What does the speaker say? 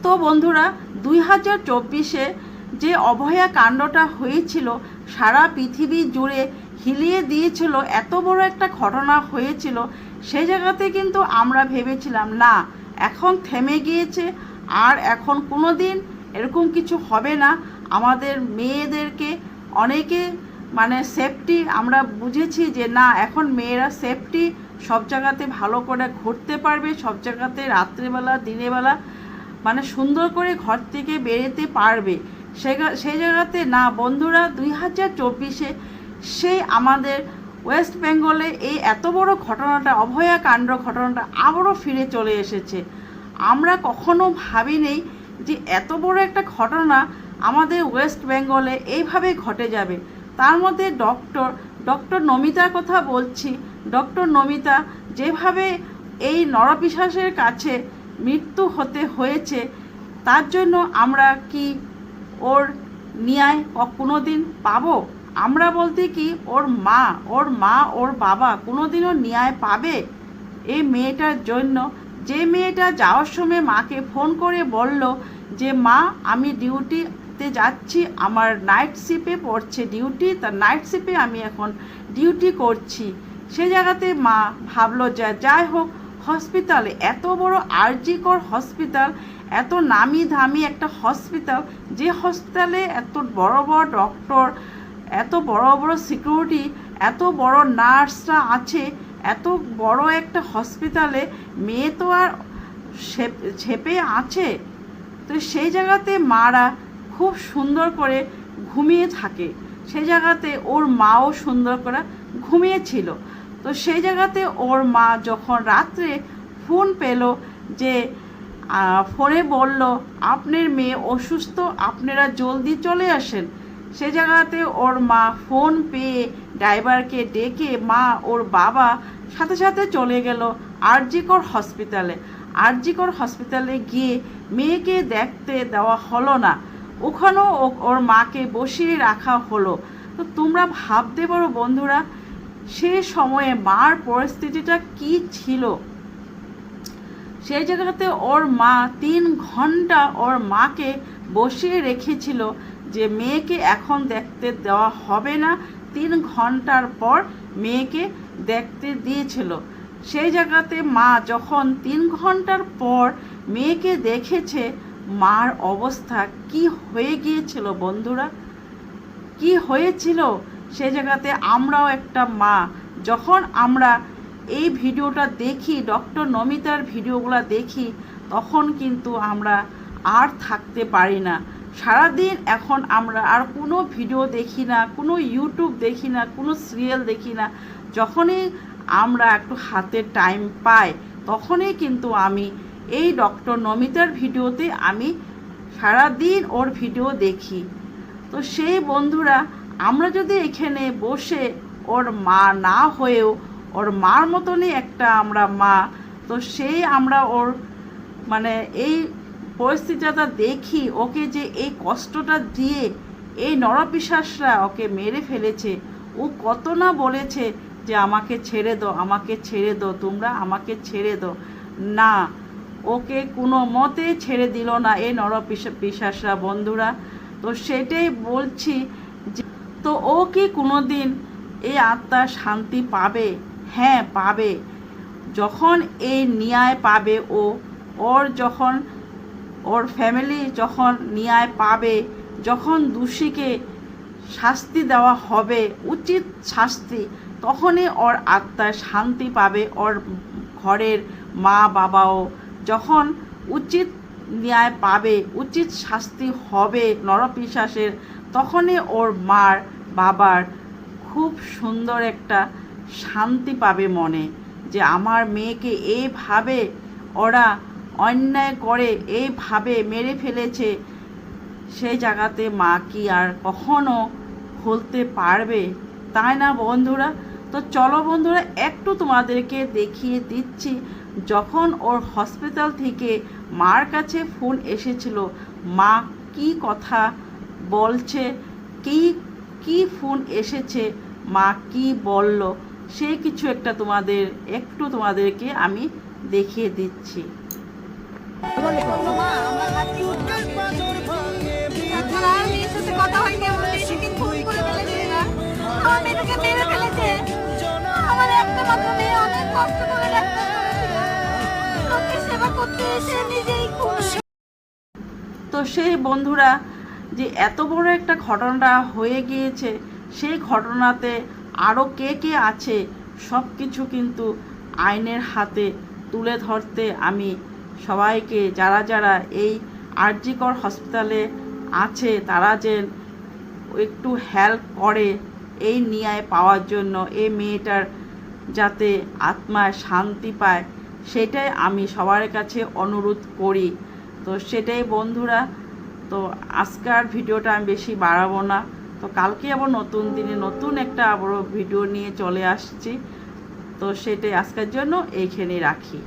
তো বন্ধুরা 2024-এ যে অভয়া কাণ্ডটা হয়েছিল সারা পৃথিবী জুড়ে হিলিয়ে দিয়েছিল, এত বড় একটা ঘটনা হয়েছিল, সেই জায়গাতে কিন্তু আমরা ভেবেছিলাম না এখন থেমে গিয়েছে, আর এখন কোনো দিন এরকম কিছু হবে না। আমাদের মেয়েদেরকে অনেকে সেফটি আমরা বুঝেছি যে না এখন মেয়েরা সেফটি, সব জায়গাতে ভালো করে ঘুরতে পারবে, সব জায়গাতে রাত্রেবেলা দিনেবেলা সুন্দর করে ঘর থেকে বেরোতে পারবে। সেই জায়গাতে না বন্ধুরা 2024-এ সেই আমাদের ওয়েস্ট বেঙ্গলে এই এত বড় ঘটনাটা, অভয়া কাণ্ড ঘটনাটা আবারও ফিরে চলে এসেছে। আমরা কখনো ভাবিনি যে এত বড় একটা ঘটনা আমাদের ওয়েস্ট বেঙ্গলে এইভাবে ঘটে যাবে। তার মধ্যে ডক্টর নমিতার কথা বলছি। ডক্টর নমিতা যেভাবে এই নরপিশাচের কাছে মৃত্যু হতে হয়েছে, তার জন্য আমরা কি ওর ন্যায় কোনো দিন পাবো? আমরা বলতে কি ওর মা ওর বাবা কোনো দিনও ন্যায় পাবে এই মেয়েটার জন্য? যে মেয়েটা যাওয়ার সময় মাকে ফোন করে বলল যে মা আমি ডিউটিতে যাচ্ছি, আমার নাইট শিফটে পড়ছে ডিউটি, তার নাইট শিফটে আমি এখন ডিউটি করছি। সে জায়গাতে মা ভাবলো যাই হোক হসপিটালে, এত বড় আরজিকর হসপিটাল, এত নামি দামি একটা হসপিটাল, যে হসপিটালে এত বড় বড় ডক্টর, এত বড় বড় সিকিউরিটি, এত বড় নার্সরা আছে, এত বড় একটা হসপিটালে মেয়ে তো আর ছেপে আছে। তো সেই জায়গাতে মারা খুব সুন্দর করে ঘুমিয়ে থাকে, সেই জায়গাতে ওর মাও সুন্দর করে ঘুমিয়েছিল। তো সেই জায়গাতে ওর মা যখন রাত্রে ফোন পেল যে ফোনে বলল আপনার মেয়ে অসুস্থ, আপনারা জলদি চলে আসেন, সে জায়গাতে ওর মা ফোন পেয়ে ড্রাইভারকে ডেকে মা ওর বাবা সাথে সাথে চলে গেল আরজিকর হসপিটালে। আরজিকর হসপিটালে গিয়ে মেয়েকে দেখতে দেওয়া হলো না, ওখানেও ওর মাকে বসিয়ে রাখা হলো। তো তোমরা ভাবতে পারো বন্ধুরা সে সময়ে মার পরিস্থিতিটা কি ছিল। সেই জায়গাতে ওর মা 3 ঘন্টা ওর মাকে বসিয়ে রেখেছিল যে মেয়েকে এখন দেখতে দেওয়া হবে না, 3 ঘন্টার পর মেয়েকে দেখতে দিয়েছিল। সেই জায়গাতে মা যখন 3 ঘন্টার পর মেয়েকে দেখেছে, মার অবস্থা কি হয়ে গিয়েছিল বন্ধুরা, কি হয়েছিল। সেই জায়গাতে আমরাও একটা মা, যখন আমরা এই ভিডিওটা দেখি, ডক্টর নমিতার ভিডিওগুলো দেখি, তখন কিন্তু আমরা আর থাকতে পারি না। সারাদিন এখন আমরা আর কোনো ভিডিও দেখি না, কোনো ইউটিউব দেখি না, কোনো সিরিয়াল দেখি না। যখনই আমরা একটু হাতে টাইম পাই তখনই কিন্তু আমি এই ডক্টর নমিতার ভিডিওতে আমি সারাদিন ওর ভিডিও দেখি। তো সেই বন্ধুরা আমরা যদি এখানে বসে ওর মা না হয়েও ওর মার মতনই একটা আমরা মা, তো সেই আমরা ওর এই পরিস্থিতিটা দেখি, ওকে যে এই কষ্টটা দিয়ে এই নরপিশাচরা ওকে মেরে ফেলেছে, ও কত না বলেছে যে আমাকে ছেড়ে দাও, আমাকে ছেড়ে দাও, তোমরা আমাকে ছেড়ে দাও, না ওকে কোনো মতে ছেড়ে দিল না এই নরপিশাচরা বন্ধুরা। তো সেটাই বলছি যে তো ও কি কোনো দিন এই আত্মা শান্তি পাবে? হ্যাঁ পাবে, যখন এই ন্যায় পাবে, ওর যখন ওর ফ্যামিলি যখন ন্যায় পাবে, যখন দোষীকে শাস্তি দেওয়া হবে, উচিত শাস্তি, তখনই ওর আত্মা শান্তি পাবে। ওর ঘরের মা বাবাও যখন উচিত ন্যায় পাবে, উচিত শাস্তি হবে নরপিশাচের, তখনই ওর মার বাবার খুব সুন্দর একটা শান্তি পাবে মনে, যে আমার মেয়েকে এইভাবে ওরা অন্যায় করে এইভাবে মেরে ফেলেছে। সেই জায়গাতে মা কি আর কখনো ভুলতে পারবে, তাই না বন্ধুরা? তো চলো বন্ধুরা একটু তোমাদেরকে দেখিয়ে দিচ্ছি যখন ওর হসপিটাল থেকে মার কাছে ফোন এসেছিল, মা কি কথা বলছে, কি ফোন এসেছে, মা কি বলল, সেই কিছু তোমাদেরকে আমি দেখিয়ে দিচ্ছি। মা আমরা কথা হয়নি বলে এটাকে খুন করে ফেলেছে না, আমার মেয়েটাকে মেরে ফেলেছে। আমার একটা মাত্র মেয়ে অনেক কষ্ট করে ডাক্তার করেছিল, লোকের সেবা করতে এসে নিজেই খুন। তো সেই বন্ধুরা, যে এত বড় একটা ঘটনা হয়ে গিয়েছে, সেই ঘটনাতে আরও কে কে আছে সব কিছু কিন্তু আইনের হাতে তুলে ধরতে আমি সবাইকে, যারা যারা এই আর.জি. কর হসপিটালে আছে তারা যে একটু হেল্প করে এই ন্যায় পাওয়ার জন্য, এই মেয়েটার যাতে আত্মায় শান্তি পায়, সেটাই আমি সবার কাছে অনুরোধ করি। তো সেটাই বন্ধুরা, তো আজকের ভিডিওটা আমি বেশি বাড়াবো না। তো কালকে আবার নতুন দিনে নতুন একটা আবারও ভিডিও নিয়ে চলে আসছি। তো সেটাই আজকের জন্য এইখানেই রাখি।